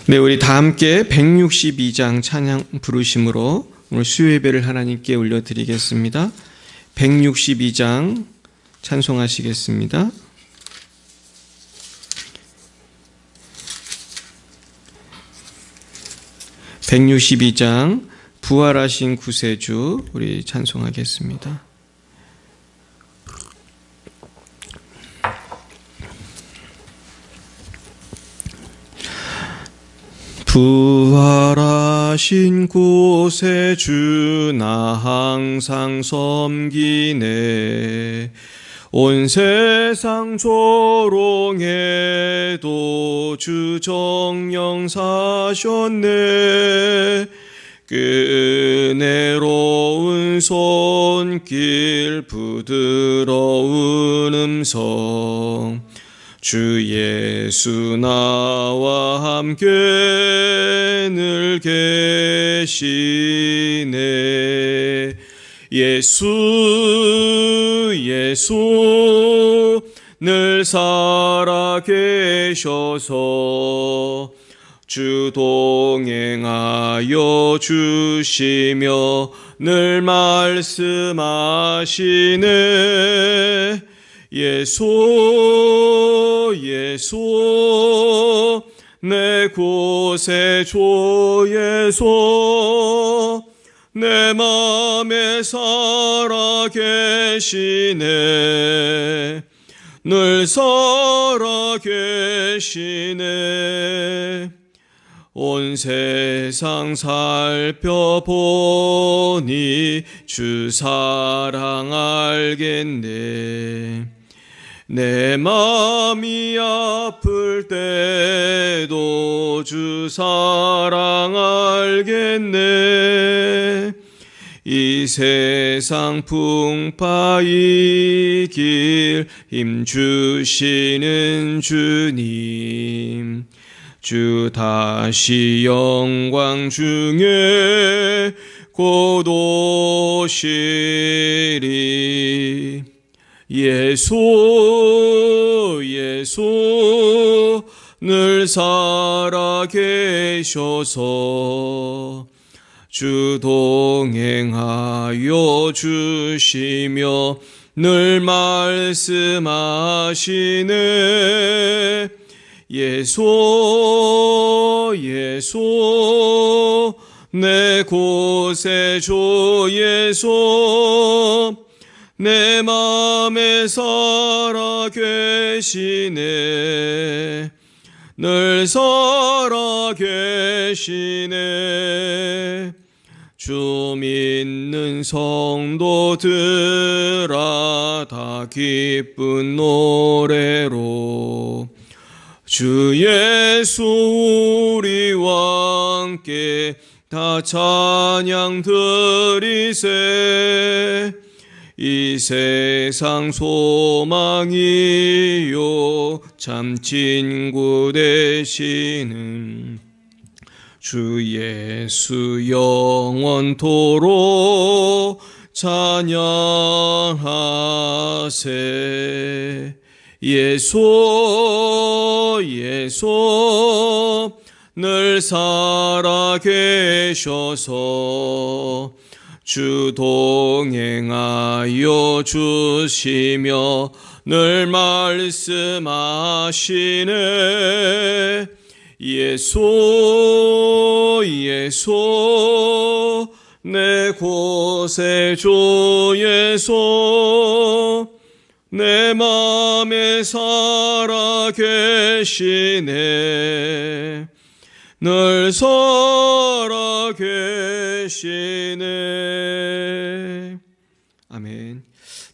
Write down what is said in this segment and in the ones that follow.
네, 우리 다 함께 162장 찬양 부르심으로 오늘 수요 예배를 하나님께 올려드리겠습니다. 162장 찬송하시겠습니다. (162장) 부활하신 구세주 우리 찬송하겠습니다. 부활하신 구세주 나 항상 섬기네. 온 세상 조롱해도 주 정령 사셨네. 은혜로운 손길 부드러운 음성 주 예수 나와 함께 늘 계시네. 예수 늘 살아계셔서 주 동행하여 주시며 늘 말씀하시네. 예수 내 구세주 예수 내 맘에 살아계시네. 늘 살아계시네. 온 세상 살펴보니 주 사랑 알겠네. 내 맘이 아플 때도 주 사랑 알겠네. 이 세상 풍파의 길 힘주시는 주님 주 다시 영광 중에 곧 오시리. 예수 늘 살아계셔서 주 동행하여 주시며 늘 말씀하시네. 예수 내 구세주 예수 내 맘에 살아계시네. 늘 살아계시네. 주 믿는 성도들아 다 기쁜 노래로 주 예수 우리와 함께 다 찬양 드리세. 이 세상 소망이요 참 친구 되시는 주 예수 영원토록 찬양하세. 예수 늘 살아계셔서 주 동행하여 주시며 늘 말씀하시네. 예수 내 구세주 예수 내 맘에 살아계시네. 늘 살아계시네. 아멘.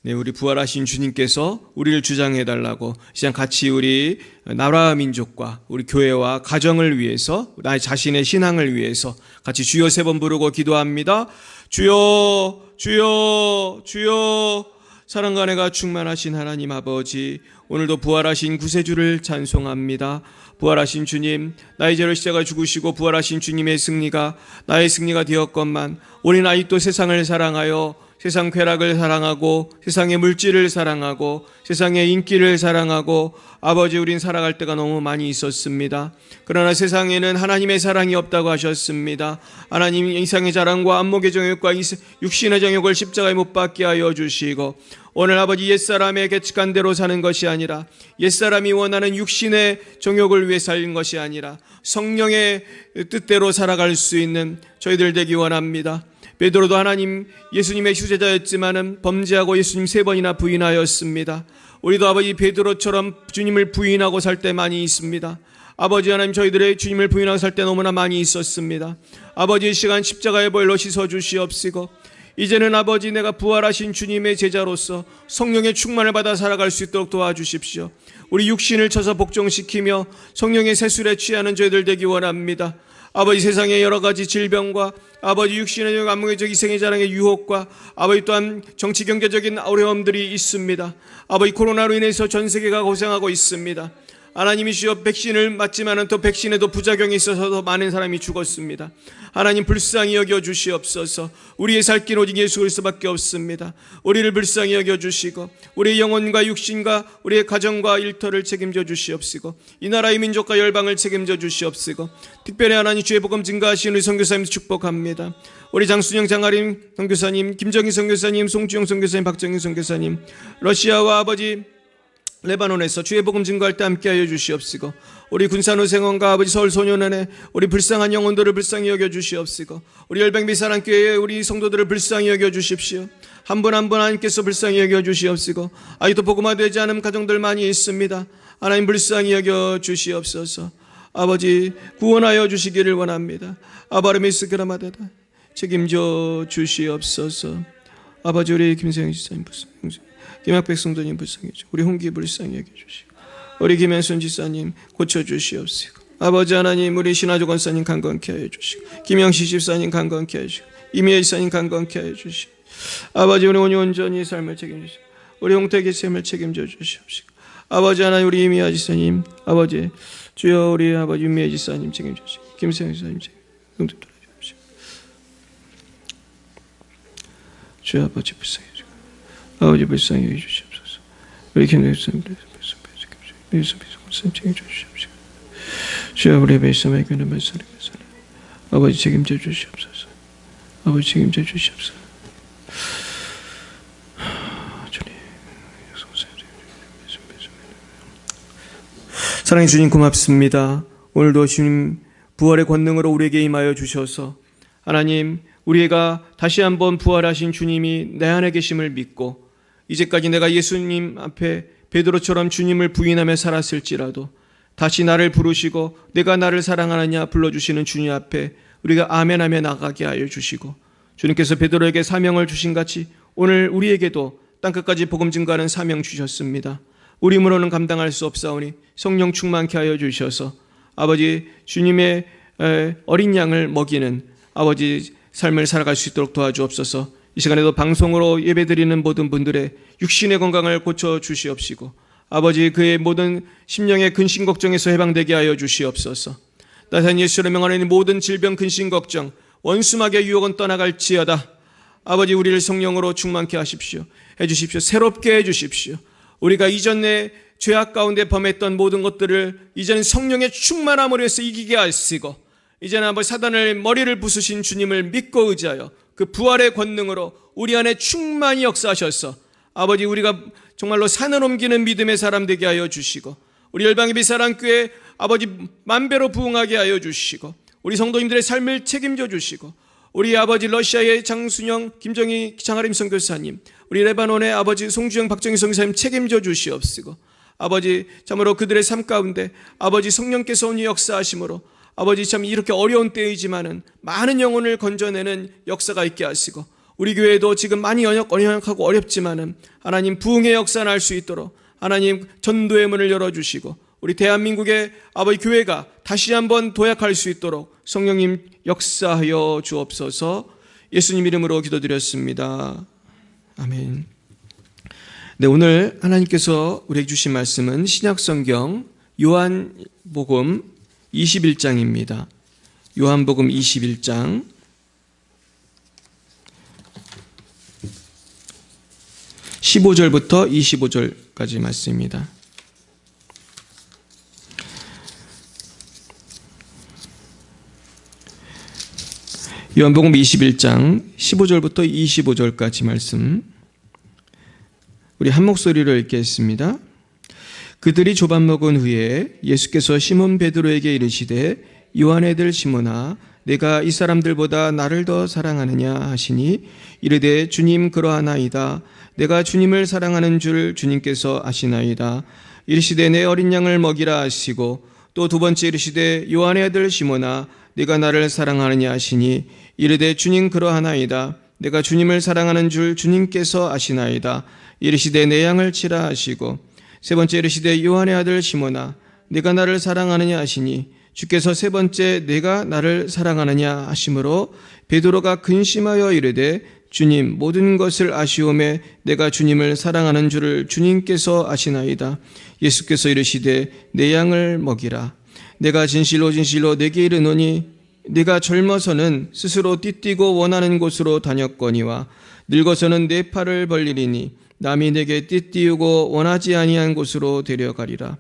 네, 우리 부활하신 주님께서 우리를 주장해달라고 시장 같이 우리 나라 민족과 우리 교회와 가정을 위해서 나의 자신의 신앙을 위해서 같이 주여 3번 부르고 기도합니다. 주여 주여 주여. 사랑과 은혜가 충만하신 하나님 아버지, 오늘도 부활하신 구세주를 찬송합니다. 부활하신 주님, 나의 죄를 십자가 죽으시고 부활하신 주님의 승리가 나의 승리가 되었건만 우리는 아직도 세상을 사랑하여 세상 쾌락을 사랑하고 세상의 물질을 사랑하고 세상의 인기를 사랑하고 아버지 우린 살아갈 때가 너무 많이 있었습니다. 그러나 세상에는 하나님의 사랑이 없다고 하셨습니다. 하나님 이상의 자랑과 안목의 정욕과 육신의 정욕을 십자가에 못 박게 하여 주시고 오늘 아버지 옛사람의 계측한 대로 사는 것이 아니라 옛사람이 원하는 육신의 정욕을 위해 살린 것이 아니라 성령의 뜻대로 살아갈 수 있는 저희들 되기 원합니다. 베드로도 하나님 예수님의 휴제자였지만은 범죄하고 예수님 3번이나 부인하였습니다. 우리도 아버지 베드로처럼 주님을 부인하고 살 때 많이 있습니다. 아버지 하나님 저희들의 주님을 부인하고 살 때 너무나 많이 있었습니다. 아버지 이 시간 십자가의 보혈로 씻어 주시옵시고 이제는 아버지 내가 부활하신 주님의 제자로서 성령의 충만을 받아 살아갈 수 있도록 도와주십시오. 우리 육신을 쳐서 복종시키며 성령의 세술에 취하는 저희들 되기 원합니다. 아버지 세상의 여러 가지 질병과 아버지 육신의 안목의 이생의 자랑의 유혹과 아버지 또한 정치 경제적인 어려움들이 있습니다. 아버지 코로나로 인해서 전 세계가 고생하고 있습니다. 하나님이시여 백신을 맞지만은 또 백신에도 부작용이 있어서 더 많은 사람이 죽었습니다. 하나님 불쌍히 여겨 주시옵소서. 우리의 살 길 오직 예수 그리스도밖에 없습니다. 우리를 불쌍히 여겨 주시고 우리의 영혼과 육신과 우리의 가정과 일터를 책임져 주시옵시고 이 나라의 민족과 열방을 책임져 주시옵시고 특별히 하나님 주의 복음 증가하시는 우리 선교사님 축복합니다. 우리 장순영 장아림 선교사님, 김정희 선교사님, 송주영 선교사님, 박정희 선교사님, 러시아와 아버지 레바논에서 주의 복음 증거할 때 함께하여 주시옵시고 우리 군산후생원과 아버지 서울소년원에 우리 불쌍한 영혼들을 불쌍히 여겨 주시옵시고 우리 열방비사랑교회의 우리 성도들을 불쌍히 여겨 주십시오. 한 분 한 분 하나님께서 불쌍히 여겨 주시옵시고 아직도 복음화되지 않은 가정들 많이 있습니다. 하나님 불쌍히 여겨 주시옵소서. 아버지 구원하여 주시기를 원합니다. 아바르미스 그라마다다 책임져 주시옵소서. 아버지 우리 김세영 지사님 불쌍히 김학백 성도님 불쌍히 해주시고 우리 홍기 불쌍히 여겨주시고 우리 김현순 지사님 고쳐주시옵시고 아버지 하나님 우리 신화조 권사님 강건케 하여 주시고 김영시 집사님 강건케 하여 주시고 이미애 지사님 강건케 하여 주시고 아버지 우리 온전히 삶을 책임주시고 우리 홍태기 쌤을 책임져 주시옵시고 아버지 하나님 우리 이미애 지사님 아버지 주여 우리 아버지 이미애 지사님 책임져 주시고 김세영 지사님 책임져 주시고 주여 아버지 불쌍히 해주시고 아버지 불쌍히 해주시옵소서. 우리 김대수님 책임져 주시옵시고 주여 우리 베이스의 교회는 말씀을 아버지 책임져 주시옵소서. 아버지 책임져 주시옵소서. 주님 사랑의 주님 고맙습니다. 오늘도 주님 부활의 권능으로 우리에게 임하여 주셔서 하나님 우리가 다시 한번 부활하신 주님이 내 안에 계심을 믿고 이제까지 내가 예수님 앞에 베드로처럼 주님을 부인하며 살았을지라도 다시 나를 부르시고 내가 나를 사랑하느냐 불러주시는 주님 앞에 우리가 아멘하며 나가게 하여 주시고 주님께서 베드로에게 사명을 주신 같이 오늘 우리에게도 땅끝까지 복음 증거하는 사명 주셨습니다. 우리 힘으로는 감당할 수 없사오니 성령 충만케 하여 주셔서 아버지 주님의 어린 양을 먹이는 아버지 삶을 살아갈 수 있도록 도와주옵소서. 이 시간에도 방송으로 예배드리는 모든 분들의 육신의 건강을 고쳐 주시옵시고 아버지 그의 모든 심령의 근심 걱정에서 해방되게 하여 주시옵소서. 나사렛 예수로 명하는 모든 질병 근심 걱정 원수막의 유혹은 떠나갈지어다. 아버지 우리를 성령으로 충만케 하십시오. 해주십시오. 새롭게 해주십시오. 우리가 이전에 죄악 가운데 범했던 모든 것들을 이제는 성령의 충만함으로 해서 이기게 하시고 이제는 아버지 사단을 머리를 부수신 주님을 믿고 의지하여 그 부활의 권능으로 우리 안에 충만히 역사하셔서 아버지 우리가 정말로 산을 옮기는 믿음의 사람 되게 하여 주시고 우리 열방예배 사랑교회 아버지 만배로 부흥하게 하여 주시고 우리 성도님들의 삶을 책임져 주시고 우리 아버지 러시아의 장순영 김정희 장하림 선교사님 우리 레바논의 아버지 송주영 박정희 선교사님 책임져 주시옵시고 아버지 참으로 그들의 삶 가운데 아버지 성령께서 오니 역사하심으로 아버지 참 이렇게 어려운 때이지만은 많은 영혼을 건져내는 역사가 있게 하시고 우리 교회도 지금 많이 연약하고 어렵지만은 하나님 부흥의 역사 날 수 있도록 하나님 전도의 문을 열어주시고 우리 대한민국의 아버지 교회가 다시 한번 도약할 수 있도록 성령님 역사하여 주옵소서. 예수님 이름으로 기도드렸습니다. 아멘. 네, 오늘 하나님께서 우리에게 주신 말씀은 신약성경 요한복음 21장입니다. 요한복음 21장 15절부터 25절까지 말씀입니다. 요한복음 21장 15절부터 25절까지 말씀, 우리 한 목소리로 읽겠습니다. 그들이 조밥 먹은 후에 예수께서 시몬 베드로에게 이르시되 요한의 아들 시몬아 내가 이 사람들보다 나를 더 사랑하느냐 하시니 이르되 주님 그러하나이다. 내가 주님을 사랑하는 줄 주님께서 아시나이다. 이르시되 내 어린 양을 먹이라 하시고 또 두 번째 이르시되 요한의 아들 시몬아 내가 나를 사랑하느냐 하시니 이르되 주님 그러하나이다. 내가 주님을 사랑하는 줄 주님께서 아시나이다. 이르시되 내 양을 치라 하시고 세 번째 이르시되 요한의 아들 시몬아 내가 나를 사랑하느냐 하시니 주께서 세 번째 내가 나를 사랑하느냐 하심으로 베드로가 근심하여 이르되 주님 모든 것을 아시오매 내가 주님을 사랑하는 줄을 주님께서 아시나이다. 예수께서 이르시되 내 양을 먹이라. 내가 진실로 진실로 내게 이르노니 네가 젊어서는 스스로 띠띠고 원하는 곳으로 다녔거니와 늙어서는 내 팔을 벌리리니 남이 내게 띠띠우고 원하지 아니한 곳으로 데려가리라.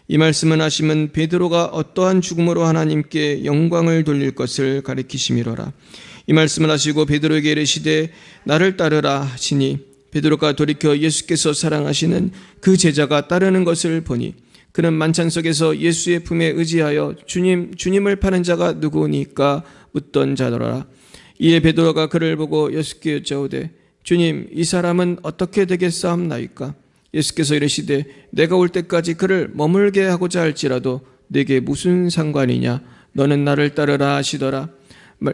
이 말씀은 하심은 베드로가 어떠한 죽음으로 하나님께 영광을 돌릴 것을 가리키심이로라. 이 말씀을 하시고 베드로에게 이르시되 나를 따르라 하시니 베드로가 돌이켜 예수께서 사랑하시는 그 제자가 따르는 것을 보니 그는 만찬 속에서 예수의 품에 의지하여 주님을 파는 자가 누구니까 묻던 자더라. 이에 베드로가 그를 보고 예수께 여짜오되 주님 이 사람은 어떻게 되겠사옵나이까? 예수께서 이르시되 내가 올 때까지 그를 머물게 하고자 할지라도 내게 무슨 상관이냐? 너는 나를 따르라 하시더라.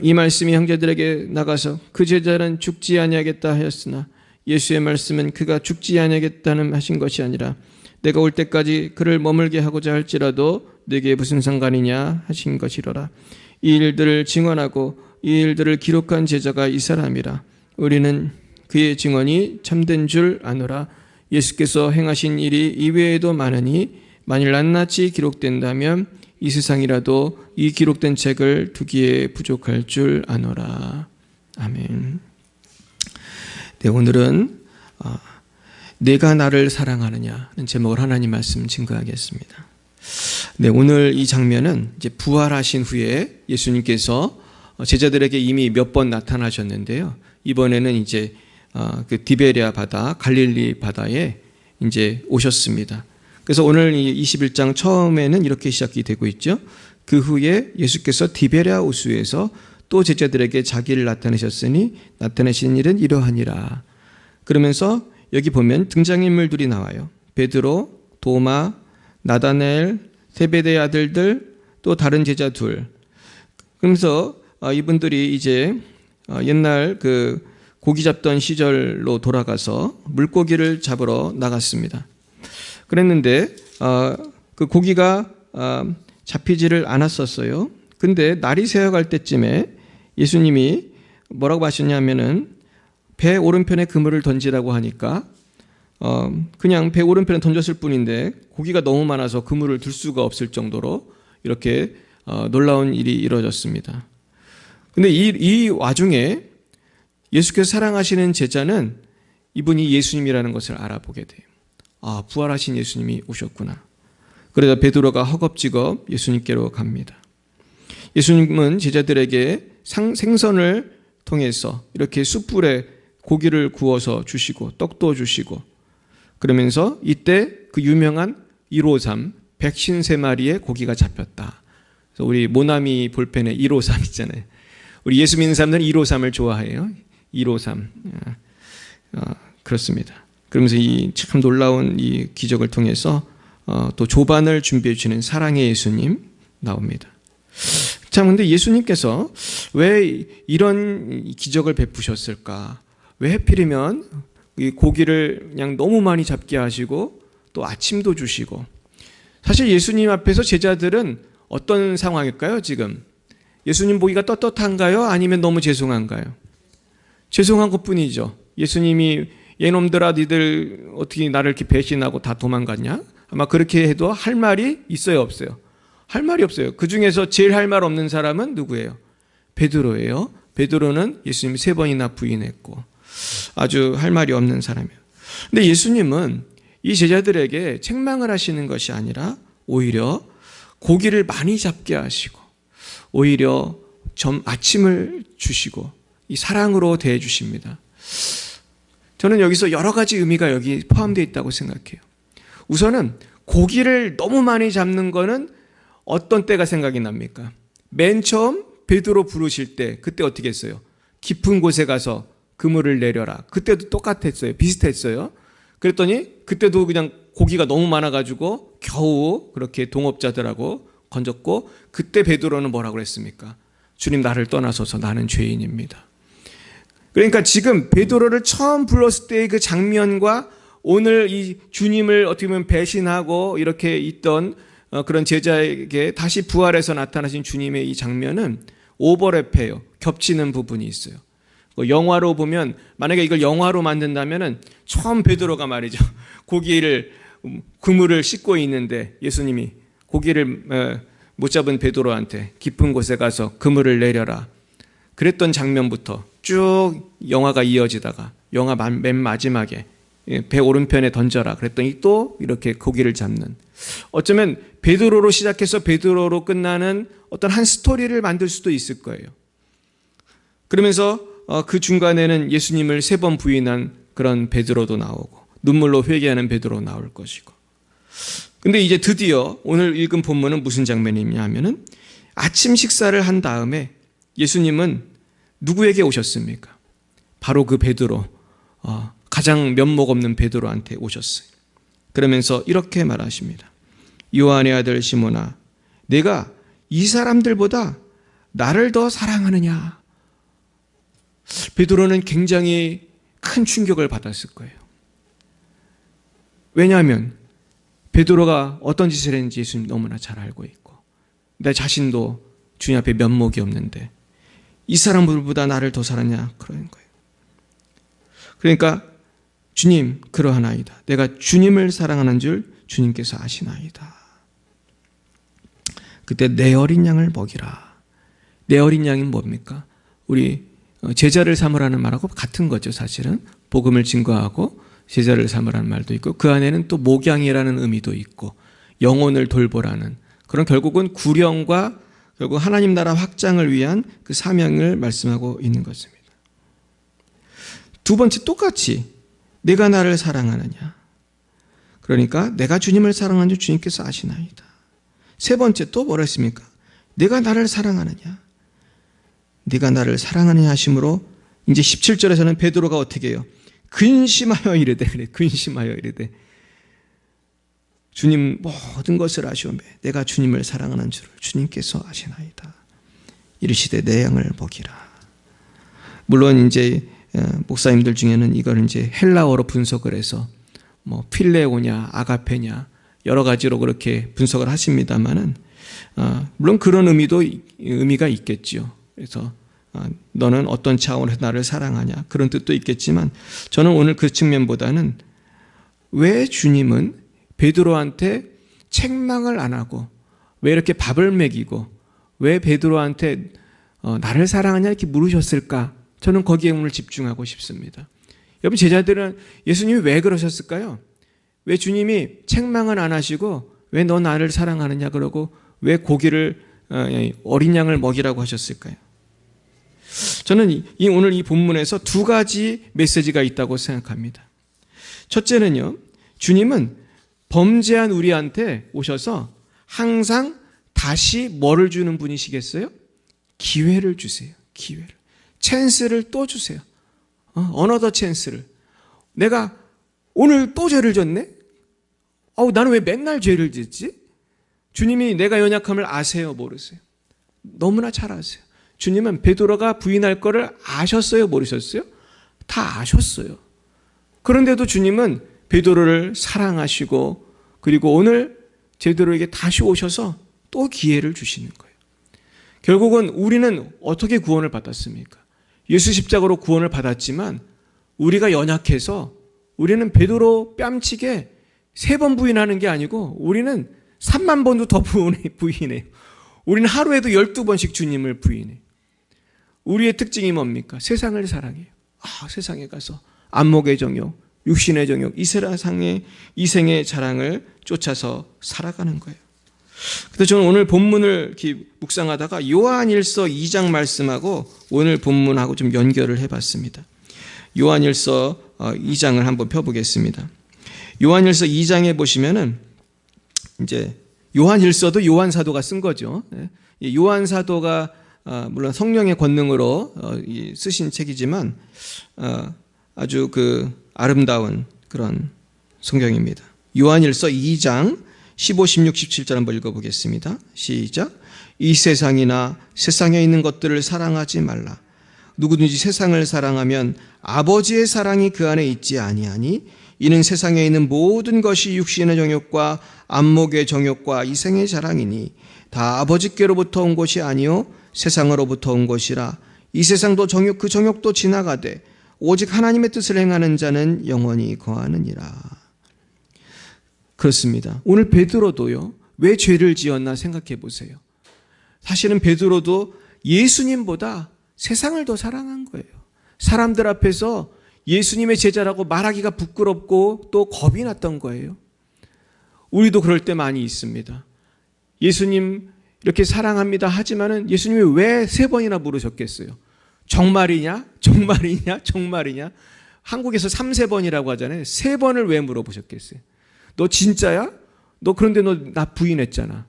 이 말씀이 형제들에게 나가서 그 제자는 죽지 아니하겠다 하였으나 예수의 말씀은 그가 죽지 아니하겠다는 하신 것이 아니라 내가 올 때까지 그를 머물게 하고자 할지라도 내게 무슨 상관이냐 하신 것이로라. 이 일들을 증언하고 이 일들을 기록한 제자가 이 사람이라. 우리는 그의 증언이 참된 줄 아노라. 예수께서 행하신 일이 이외에도 많으니 만일 낱낱이 기록된다면 이 세상이라도 이 기록된 책을 두기에 부족할 줄 아노라. 아멘. 네, 오늘은 내가 나를 사랑하느냐는 제목으로 하나님 말씀 증거하겠습니다. 네, 오늘 이 장면은 이제 부활하신 후에 예수님께서 제자들에게 이미 몇 번 나타나셨는데요. 이번에는 이제 그 디베랴 바다, 갈릴리 바다에 이제 오셨습니다. 그래서 오늘 이 21장 처음에는 이렇게 시작이 되고 있죠. 그 후에 예수께서 디베랴 호수에서 또 제자들에게 자기를 나타내셨으니 나타내신 일은 이러하니라. 그러면서 여기 보면 등장인물들이 나와요. 베드로, 도마, 나다나엘, 세베대의 아들들, 또 다른 제자 둘. 그러면서 이분들이 이제 옛날 그 고기 잡던 시절로 돌아가서 물고기를 잡으러 나갔습니다. 그랬는데 그 고기가 잡히지를 않았었어요. 근데 날이 새어갈 때쯤에 예수님이 뭐라고 하셨냐면은 배 오른편에 그물을 던지라고 하니까 그냥 배 오른편에 던졌을 뿐인데 고기가 너무 많아서 그물을 들 수가 없을 정도로 이렇게 놀라운 일이 이루어졌습니다. 근데 이 와중에 예수께서 사랑하시는 제자는 이분이 예수님이라는 것을 알아보게 돼요. 아, 부활하신 예수님이 오셨구나. 그러다 베드로가 허겁지겁 예수님께로 갑니다. 예수님은 제자들에게 생선을 통해서 이렇게 숯불에 고기를 구워서 주시고 떡도 주시고 그러면서 이때 그 유명한 153 153마리의 고기가 잡혔다. 그래서 우리 모나미 볼펜에 153 있잖아요. 우리 예수 믿는 사람들은 153을 좋아해요. 153 그렇습니다. 그러면서 이 참 놀라운 이 기적을 통해서 또 조반을 준비해 주시는 사랑의 예수님 나옵니다. 참 근데 예수님께서 왜 이런 기적을 베푸셨을까? 왜 하필이면 이 고기를 그냥 너무 많이 잡게 하시고 또 아침도 주시고. 사실 예수님 앞에서 제자들은 어떤 상황일까요 지금? 예수님 보기가 떳떳한가요? 아니면 너무 죄송한가요? 죄송한 것뿐이죠. 예수님이 얘놈들아 니들 어떻게 나를 이렇게 배신하고 다 도망갔냐? 아마 그렇게 해도 할 말이 있어요 없어요? 할 말이 없어요. 그 중에서 제일 할 말 없는 사람은 누구예요? 베드로예요. 베드로는 예수님 3번이나 부인했고 아주 할 말이 없는 사람이에요. 근데 예수님은 이 제자들에게 책망을 하시는 것이 아니라 오히려 고기를 많이 잡게 하시고 오히려 아침을 주시고 이 사랑으로 대해 주십니다. 저는 여기서 여러 가지 의미가 여기 포함되어 있다고 생각해요. 우선은 고기를 너무 많이 잡는 거는 어떤 때가 생각이 납니까? 맨 처음 베드로 부르실 때 그때 어떻게 했어요? 깊은 곳에 가서 그물을 내려라. 그때도 똑같았어요. 비슷했어요. 그랬더니 그때도 그냥 고기가 너무 많아가지고 겨우 그렇게 동업자들하고 건졌고 그때 베드로는 뭐라고 그랬습니까? 주님 나를 떠나소서 나는 죄인입니다. 그러니까 지금 베드로를 처음 불렀을 때의 그 장면과 오늘 이 주님을 어떻게 보면 배신하고 이렇게 있던 그런 제자에게 다시 부활해서 나타나신 주님의 이 장면은 오버랩해요. 겹치는 부분이 있어요. 영화로 보면 만약에 이걸 영화로 만든다면은 처음 베드로가 말이죠. 그물을 씻고 있는데 예수님이 고기를 못 잡은 베드로한테 깊은 곳에 가서 그물을 내려라. 그랬던 장면부터 쭉 영화가 이어지다가 영화 맨 마지막에 배 오른편에 던져라. 그랬더니 또 이렇게 고기를 잡는. 어쩌면 베드로로 시작해서 베드로로 끝나는 어떤 한 스토리를 만들 수도 있을 거예요. 그러면서 그 중간에는 예수님을 3번 부인한 그런 베드로도 나오고 눈물로 회개하는 베드로 나올 것이고. 근데 이제 드디어 오늘 읽은 본문은 무슨 장면이냐 하면은 아침 식사를 한 다음에 예수님은 누구에게 오셨습니까? 바로 그 베드로, 가장 면목 없는 베드로한테 오셨어요. 그러면서 이렇게 말하십니다. 요한의 아들 시몬아, 내가 이 사람들보다 나를 더 사랑하느냐? 베드로는 굉장히 큰 충격을 받았을 거예요. 왜냐하면 베드로가 어떤 짓을 했는지 예수님 너무나 잘 알고 있고 내 자신도 주님 앞에 면목이 없는데 이 사람들보다 나를 더 사랑하냐? 그러는 거예요. 그러니까 주님 그러하나이다. 내가 주님을 사랑하는 줄 주님께서 아시나이다. 그때 내 어린 양을 먹이라. 내 어린 양이 뭡니까? 우리 제자를 삼으라는 말하고 같은 거죠. 사실은 복음을 증거하고 제자를 삼으라는 말도 있고 그 안에는 또 목양이라는 의미도 있고 영혼을 돌보라는 그런 결국은 구령과 결국 하나님 나라 확장을 위한 그 사명을 말씀하고 있는 것입니다. 두 번째 똑같이 내가 나를 사랑하느냐. 그러니까 내가 주님을 사랑하는 줄 주님께서 아시나이다. 세 번째 또 뭐라 했습니까? 내가 나를 사랑하느냐. 네가 나를 사랑하느냐 하심으로 이제 17절에서는 베드로가 어떻게 해요? 근심하여 이르되 그래. 근심하여 이르되 주님 모든 것을 아시오매 내가 주님을 사랑하는 줄을 주님께서 아시나이다. 이르시되 내 양을 먹이라. 물론 이제 목사님들 중에는 이걸 이제 헬라어로 분석을 해서 뭐 필레오냐 아가페냐 여러 가지로 그렇게 분석을 하십니다만은 물론 그런 의미가 있겠지요. 그래서 너는 어떤 차원에서 나를 사랑하냐 그런 뜻도 있겠지만 저는 오늘 그 측면보다는 왜 주님은 베드로한테 책망을 안 하고 왜 이렇게 밥을 먹이고 왜 베드로한테 나를 사랑하냐 이렇게 물으셨을까? 저는 거기에 오늘 집중하고 싶습니다. 여러분 제자들은 예수님이 왜 그러셨을까요? 왜 주님이 책망을 안 하시고 왜 너 나를 사랑하느냐 그러고 왜 고기를 어린 양을 먹이라고 하셨을까요? 저는 오늘 이 본문에서 두 가지 메시지가 있다고 생각합니다. 첫째는요, 주님은 범죄한 우리한테 오셔서 항상 다시 뭐를 주는 분이시겠어요? 기회를 주세요. 기회를. 찬스를 또 주세요. 어너더 찬스를. 내가 오늘 또 죄를 졌네? 나는 왜 맨날 죄를 짓지? 주님이 내가 연약함을 아세요? 모르세요? 너무나 잘 아세요. 주님은 베드로가 부인할 거를 아셨어요? 모르셨어요? 다 아셨어요. 그런데도 주님은 베드로를 사랑하시고 그리고 오늘 베드로에게 다시 오셔서 또 기회를 주시는 거예요. 결국은 우리는 어떻게 구원을 받았습니까? 예수 십자가로 구원을 받았지만 우리가 연약해서 우리는 베드로 뺨치게 3번 부인하는 게 아니고 우리는 3만 번도 더 부인해요. 우리는 하루에도 12번씩 주님을 부인해요. 우리의 특징이 뭡니까? 세상을 사랑해요. 세상에 가서 안목의 정욕, 육신의 정욕, 이 세상의 이생의 자랑을 쫓아서 살아가는 거예요. 그래서 저는 오늘 본문을 이렇게 묵상하다가 요한일서 2장 말씀하고 오늘 본문하고 좀 연결을 해봤습니다. 요한일서 2장을 한번 펴보겠습니다. 요한일서 2장에 보시면은 이제 요한일서도 요한 사도가 쓴 거죠. 요한 사도가 물론 성령의 권능으로 쓰신 책이지만 아주 그 아름다운 그런 성경입니다. 요한일서 2장 15, 16, 17절 한번 읽어보겠습니다. 시작. 이 세상이나 세상에 있는 것들을 사랑하지 말라. 누구든지 세상을 사랑하면 아버지의 사랑이 그 안에 있지 아니하니 이는 세상에 있는 모든 것이 육신의 정욕과 안목의 정욕과 이생의 자랑이니 다 아버지께로부터 온 것이 아니요 세상으로부터 온 것이라. 이 세상도 정욕 그 정욕도 지나가되 오직 하나님의 뜻을 행하는 자는 영원히 거하느니라. 그렇습니다. 오늘 베드로도요, 왜 죄를 지었나 생각해 보세요. 사실은 베드로도 예수님보다 세상을 더 사랑한 거예요. 사람들 앞에서 예수님의 제자라고 말하기가 부끄럽고 또 겁이 났던 거예요. 우리도 그럴 때 많이 있습니다. 예수님 이렇게 사랑합니다 하지만은 예수님이 왜 3번이나 물으셨겠어요? 정말이냐? 정말이냐? 정말이냐? 한국에서 3세번이라고 하잖아요. 3번을 왜 물어보셨겠어요? 너 진짜야? 너 그런데 너 나 부인했잖아.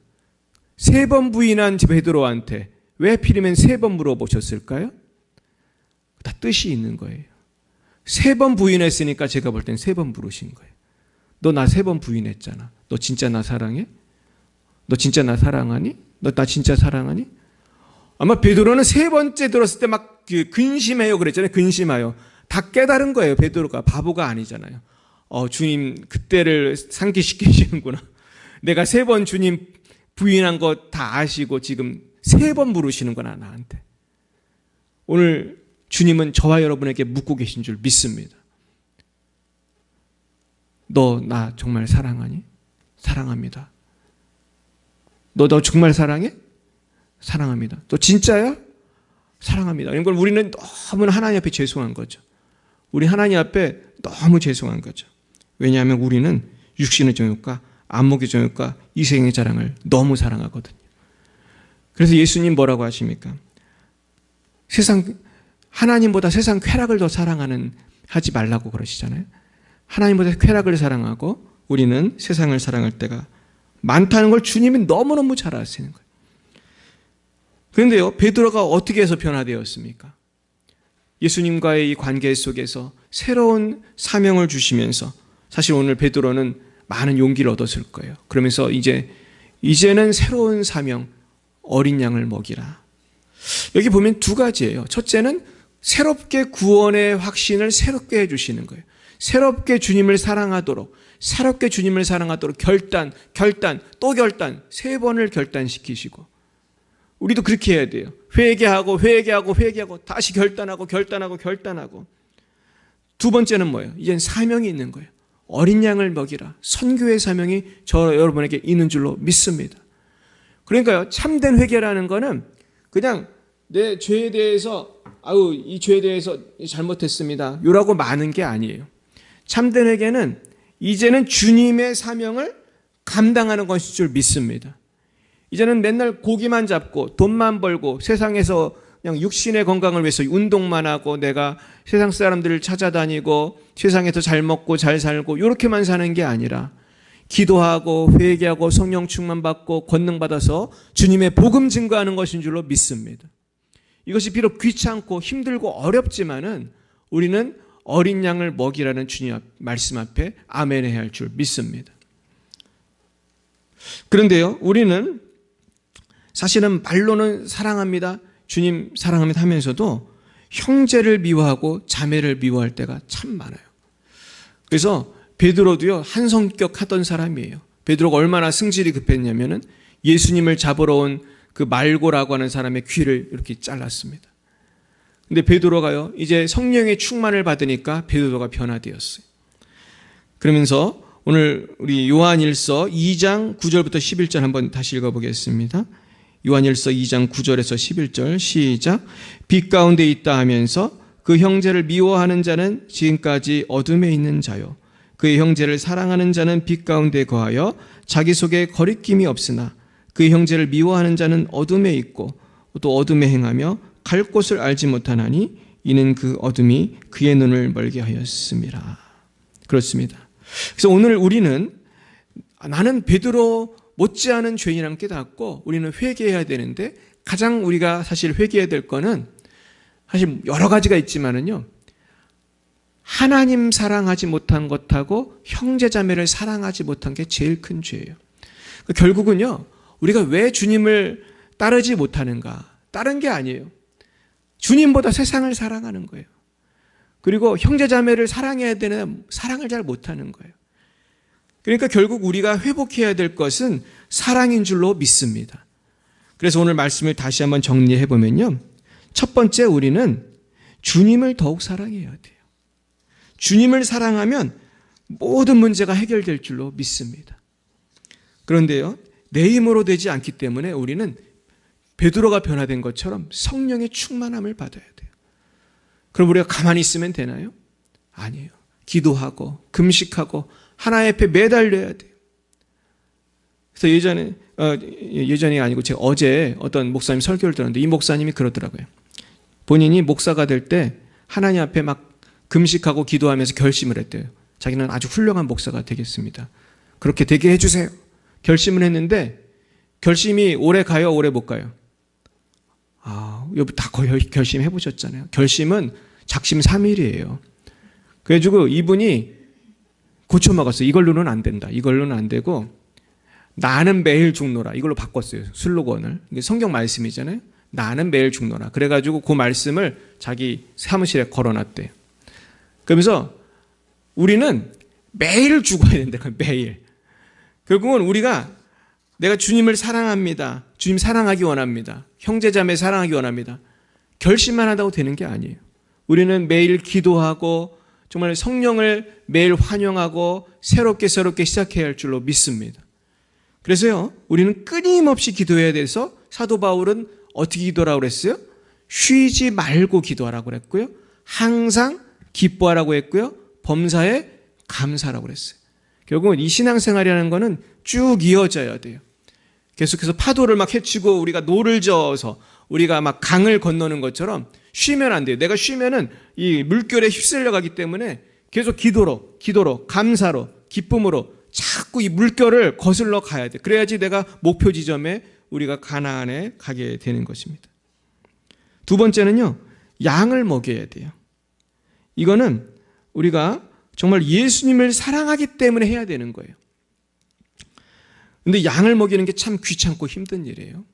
3번 부인한 베드로한테 왜 하필이면 3번 물어보셨을까요? 다 뜻이 있는 거예요. 3번 부인했으니까 제가 볼 땐 3번 물으신 거예요. 너 나 3번 부인했잖아. 너 진짜 나 사랑해? 너 진짜 나 사랑하니? 너 나 진짜 사랑하니? 아마 베드로는 3번째 들었을 때 막 근심해요 그랬잖아요. 근심하여. 다 깨달은 거예요. 베드로가 바보가 아니잖아요. 주님 그때를 상기시키시는구나. 내가 3번 주님 부인한 거 다 아시고 지금 3번 물으시는구나 나한테. 오늘 주님은 저와 여러분에게 묻고 계신 줄 믿습니다. 너 나 정말 사랑하니? 사랑합니다. 너 정말 사랑해? 사랑합니다. 너 진짜야? 사랑합니다. 이런 걸 우리는 너무 하나님 앞에 죄송한 거죠. 우리 하나님 앞에 너무 죄송한 거죠. 왜냐하면 우리는 육신의 정욕과 안목의 정욕과 이생의 자랑을 너무 사랑하거든요. 그래서 예수님 뭐라고 하십니까? 하나님보다 세상 쾌락을 더 하지 말라고 그러시잖아요. 하나님보다 쾌락을 사랑하고 우리는 세상을 사랑할 때가 많다는 걸 주님이 너무너무 잘 아시는 거예요. 그런데요, 베드로가 어떻게 해서 변화되었습니까? 예수님과의 이 관계 속에서 새로운 사명을 주시면서 사실 오늘 베드로는 많은 용기를 얻었을 거예요. 그러면서 이제는 새로운 사명, 어린 양을 먹이라. 여기 보면 2가지예요. 첫째는 새롭게 구원의 확신을 새롭게 해주시는 거예요. 새롭게 주님을 사랑하도록 결단, 또 결단, 3번을 결단시키시고 우리도 그렇게 해야 돼요. 회개하고 다시 결단하고 2번째는 뭐예요? 이젠 사명이 있는 거예요. 어린 양을 먹이라. 선교의 사명이 저 여러분에게 있는 줄로 믿습니다. 그러니까요, 참된 회개라는 거는 그냥 내 죄에 대해서 이 죄에 대해서 잘못했습니다 요라고 많은 게 아니에요. 참된 회개는 이제는 주님의 사명을 감당하는 것일 줄 믿습니다. 이제는 맨날 고기만 잡고 돈만 벌고 세상에서 그냥 육신의 건강을 위해서 운동만 하고 내가 세상 사람들을 찾아다니고 세상에서 잘 먹고 잘 살고 이렇게만 사는 게 아니라 기도하고 회개하고 성령 충만 받고 권능 받아서 주님의 복음 증거하는 것인 줄로 믿습니다. 이것이 비록 귀찮고 힘들고 어렵지만은 우리는 어린 양을 먹이라는 주님 말씀 앞에 아멘해야 할 줄 믿습니다. 그런데요, 우리는 사실은 말로는 사랑합니다, 주님 사랑합니다 하면서도 형제를 미워하고 자매를 미워할 때가 참 많아요. 그래서 베드로도요, 한 성격 하던 사람이에요. 베드로가 얼마나 승질이 급했냐면은 예수님을 잡으러 온 그 말고라고 하는 사람의 귀를 이렇게 잘랐습니다. 근데 베드로가요, 이제 성령의 충만을 받으니까 베드로가 변화되었어요. 그러면서 오늘 우리 요한일서 2장 9절부터 11절 한번 다시 읽어보겠습니다. 요한일서 2장 9절에서 11절 시작. 빛 가운데 있다 하면서 그 형제를 미워하는 자는 지금까지 어둠에 있는 자요. 그의 형제를 사랑하는 자는 빛 가운데 거하여 자기 속에 거리낌이 없으나 그의 형제를 미워하는 자는 어둠에 있고 또 어둠에 행하며 갈 곳을 알지 못하나니 이는 그 어둠이 그의 눈을 멀게 하였습니다. 그렇습니다. 그래서 오늘 우리는 나는 베드로 못지않은 죄인이라는 깨닫고 우리는 회개해야 되는데, 가장 우리가 사실 회개해야 될 거는 사실 여러 가지가 있지만은요, 하나님 사랑하지 못한 것하고 형제자매를 사랑하지 못한 게 제일 큰 죄예요. 결국은요, 우리가 왜 주님을 따르지 못하는가? 다른 게 아니에요. 주님보다 세상을 사랑하는 거예요. 그리고 형제자매를 사랑해야 되는 사랑을 잘 못하는 거예요. 그러니까 결국 우리가 회복해야 될 것은 사랑인 줄로 믿습니다. 그래서 오늘 말씀을 다시 한번 정리해 보면요, 첫 번째, 우리는 주님을 더욱 사랑해야 돼요. 주님을 사랑하면 모든 문제가 해결될 줄로 믿습니다. 그런데요, 내 힘으로 되지 않기 때문에 우리는 베드로가 변화된 것처럼 성령의 충만함을 받아야 돼요. 그럼 우리가 가만히 있으면 되나요? 아니에요. 기도하고 금식하고 하나님 앞에 매달려야 돼요. 그래서 예전이 아니고 제가 어제 어떤 목사님 설교를 들었는데 이 목사님이 그러더라고요. 본인이 목사가 될 때 하나님 앞에 막 금식하고 기도하면서 결심을 했대요. 자기는 아주 훌륭한 목사가 되겠습니다. 그렇게 되게 해주세요. 결심을 했는데 결심이 오래 가요, 오래 못 가요? 여기 다 거의 결심해 보셨잖아요. 결심은 작심삼일이에요. 그래가지고 이분이 고쳐먹었어요. 이걸로는 안 된다. 이걸로는 안 되고 나는 매일 죽노라. 이걸로 바꿨어요. 슬로건을. 이게 성경 말씀이잖아요. 나는 매일 죽노라. 그래가지고 그 말씀을 자기 사무실에 걸어놨대요. 그러면서 우리는 매일 죽어야 된다. 매일. 결국은 우리가 내가 주님을 사랑합니다. 주님 사랑하기 원합니다. 형제자매 사랑하기 원합니다. 결심만 한다고 되는 게 아니에요. 우리는 매일 기도하고 정말 성령을 매일 환영하고 새롭게 시작해야 할 줄로 믿습니다. 그래서요, 우리는 끊임없이 기도해야 돼서 사도 바울은 어떻게 기도하라고 그랬어요? 쉬지 말고 기도하라고 그랬고요. 항상 기뻐하라고 했고요. 범사에 감사하라고 그랬어요. 결국은 이 신앙생활이라는 거는 쭉 이어져야 돼요. 계속해서 파도를 막 헤치고 우리가 노를 저어서 우리가 막 강을 건너는 것처럼 쉬면 안 돼요. 내가 쉬면은 이 물결에 휩쓸려 가기 때문에 계속 기도로, 감사로, 기쁨으로 자꾸 이 물결을 거슬러 가야 돼. 그래야지 내가 목표 지점에 우리가 가나안에 가게 되는 것입니다. 두 번째는요, 양을 먹여야 돼요. 이거는 우리가 정말 예수님을 사랑하기 때문에 해야 되는 거예요. 근데 양을 먹이는 게 참 귀찮고 힘든 일이에요.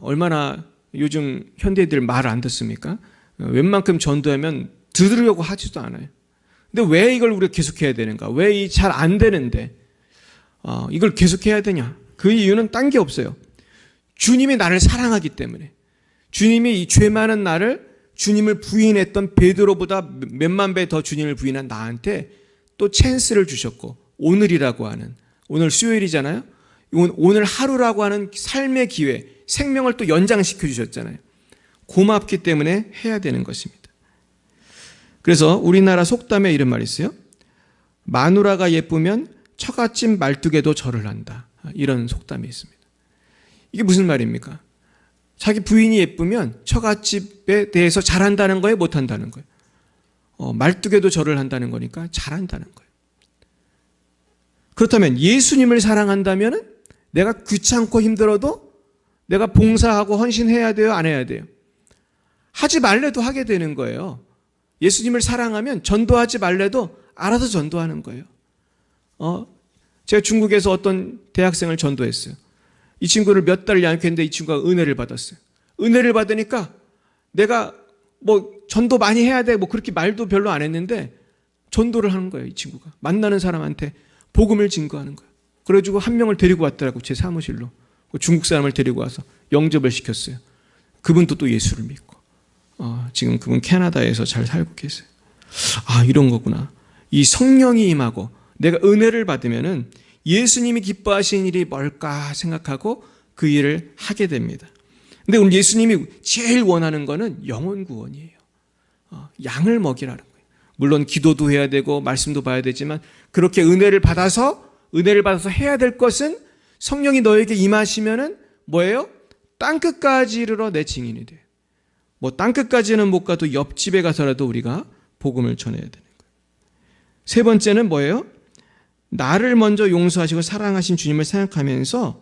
얼마나 요즘 현대인들 말을 안 듣습니까? 웬만큼 전도하면 들으려고 하지도 않아요. 근데 왜 이걸 우리가 계속해야 되는가? 왜 잘 안 되는데 이걸 계속해야 되냐? 그 이유는 딴 게 없어요. 주님이 나를 사랑하기 때문에. 주님이 이 죄 많은 나를, 주님을 부인했던 베드로보다 몇만 배 더 주님을 부인한 나한테 또 찬스를 주셨고, 오늘이라고 하는, 오늘 수요일이잖아요. 오늘 하루라고 하는 삶의 기회, 생명을 또 연장시켜 주셨잖아요. 고맙기 때문에 해야 되는 것입니다. 그래서 우리나라 속담에 이런 말이 있어요. 마누라가 예쁘면 처갓집 말뚝에도 절을 한다. 이런 속담이 있습니다. 이게 무슨 말입니까? 자기 부인이 예쁘면 처갓집에 대해서 잘한다는 거예요, 못한다는 거예요? 말뚝에도 절을 한다는 거니까 잘한다는 거예요. 그렇다면 예수님을 사랑한다면 내가 귀찮고 힘들어도 내가 봉사하고 헌신해야 돼요, 안 해야 돼요? 하지 말래도 하게 되는 거예요. 예수님을 사랑하면 전도하지 말래도 알아서 전도하는 거예요. 제가 중국에서 어떤 대학생을 전도했어요. 이 친구를 몇 달을 양육했는데 이 친구가 은혜를 받았어요. 은혜를 받으니까 내가 전도 많이 해야 돼, 그렇게 말도 별로 안 했는데 전도를 하는 거예요. 이 친구가 만나는 사람한테 복음을 증거하는 거예요. 그래가지고 한 명을 데리고 왔더라고, 제 사무실로. 중국 사람을 데리고 와서 영접을 시켰어요. 그분도 또 예수를 믿고 지금 그분 캐나다에서 잘 살고 계세요. 이런 거구나. 이 성령이 임하고 내가 은혜를 받으면은 예수님이 기뻐하시는 일이 뭘까 생각하고 그 일을 하게 됩니다. 근데 오늘 예수님이 제일 원하는 거는 영혼 구원이에요. 양을 먹이라는 거예요. 물론 기도도 해야 되고 말씀도 봐야 되지만 그렇게 은혜를 받아서 해야 될 것은 성령이 너에게 임하시면은 뭐예요? 땅끝까지 이르러 내 증인이 돼요. 뭐 땅끝까지는 못 가도 옆집에 가서라도 우리가 복음을 전해야 되는 거예요. 세 번째는 뭐예요? 나를 먼저 용서하시고 사랑하신 주님을 생각하면서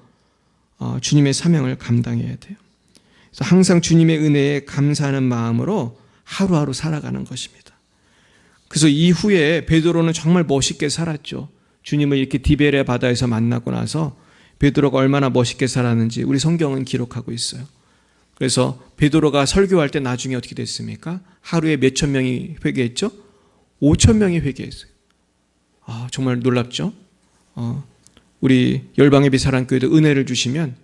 주님의 사명을 감당해야 돼요. 그래서 항상 주님의 은혜에 감사하는 마음으로 하루하루 살아가는 것입니다. 그래서 이후에 베드로는 정말 멋있게 살았죠. 주님을 이렇게 디베레 바다에서 만나고 나서 베드로가 얼마나 멋있게 살았는지 우리 성경은 기록하고 있어요. 그래서 베드로가 설교할 때 나중에 어떻게 됐습니까? 하루에 몇천 명이 회개했죠? 5천 명이 회개했어요. 정말 놀랍죠? 우리 열방예비 사랑교회도 은혜를 주시면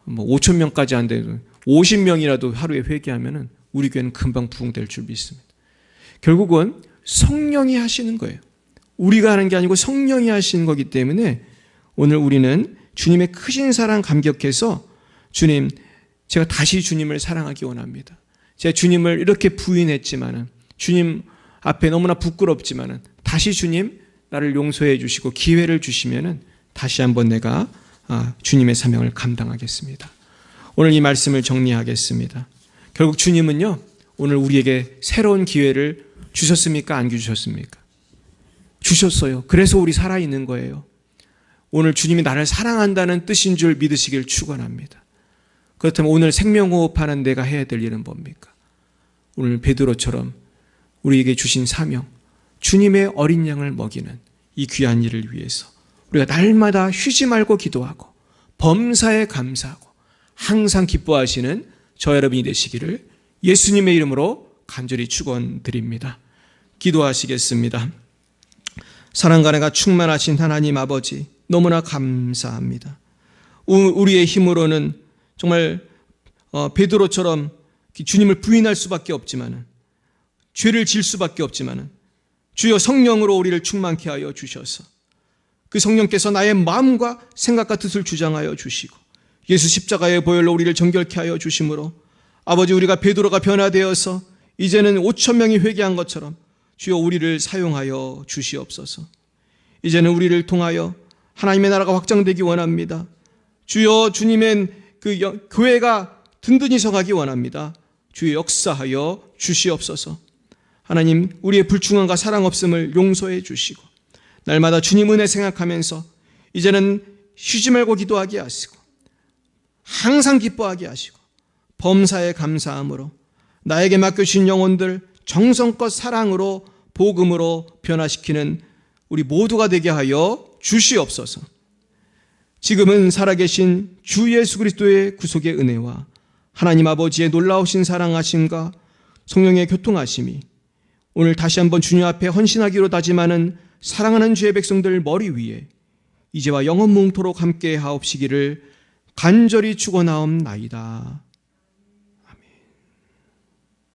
5천 명까지 안 돼도 50명이라도 하루에 회개하면 우리 교회는 금방 부흥될 줄 믿습니다. 결국은 성령이 하시는 거예요. 우리가 하는 게 아니고 성령이 하시는 거기 때문에 오늘 우리는 주님의 크신 사랑 감격해서 주님, 제가 다시 주님을 사랑하기 원합니다. 제가 주님을 이렇게 부인했지만은 주님 앞에 너무나 부끄럽지만은 다시 주님 나를 용서해 주시고 기회를 주시면은 다시 한번 내가 주님의 사명을 감당하겠습니다. 오늘 이 말씀을 정리하겠습니다. 결국 주님은요, 오늘 우리에게 새로운 기회를 주셨습니까? 안 주셨습니까? 주셨어요. 그래서 우리 살아있는 거예요. 오늘 주님이 나를 사랑한다는 뜻인 줄 믿으시길 축원합니다. 그렇다면 오늘 생명호흡하는 내가 해야 될 일은 뭡니까? 오늘 베드로처럼 우리에게 주신 사명, 주님의 어린 양을 먹이는 이 귀한 일을 위해서 우리가 날마다 쉬지 말고 기도하고 범사에 감사하고 항상 기뻐하시는 저 여러분이 되시기를 예수님의 이름으로 간절히 축원드립니다. 기도하시겠습니다. 사랑과 은혜가 충만하신 하나님 아버지, 너무나 감사합니다. 우리의 힘으로는 정말 베드로처럼 주님을 부인할 수밖에 없지만은, 죄를 질 수밖에 없지만은 주여 성령으로 우리를 충만케 하여 주셔서 그 성령께서 나의 마음과 생각과 뜻을 주장하여 주시고 예수 십자가의 보혈로 우리를 정결케 하여 주심으로 아버지, 우리가 베드로가 변화되어서 이제는 5천 명이 회개한 것처럼 주여 우리를 사용하여 주시옵소서. 이제는 우리를 통하여 하나님의 나라가 확장되기 원합니다. 주여, 주님의 그 교회가 든든히 서가기 원합니다. 주여 역사하여 주시옵소서. 하나님, 우리의 불충함과 사랑 없음을 용서해 주시고 날마다 주님 은혜 생각하면서 이제는 쉬지 말고 기도하게 하시고 항상 기뻐하게 하시고 범사에 감사함으로 나에게 맡겨주신 영혼들 정성껏 사랑으로 복음으로 변화시키는 우리 모두가 되게 하여 주시옵소서. 지금은 살아계신 주 예수 그리스도의 구속의 은혜와 하나님 아버지의 놀라우신 사랑하심과 성령의 교통하심이 오늘 다시 한번 주님 앞에 헌신하기로 다짐하는 사랑하는 주의 백성들 머리 위에 이제와 영원 뭉토록 함께 하옵시기를 간절히 축원하옵나이다.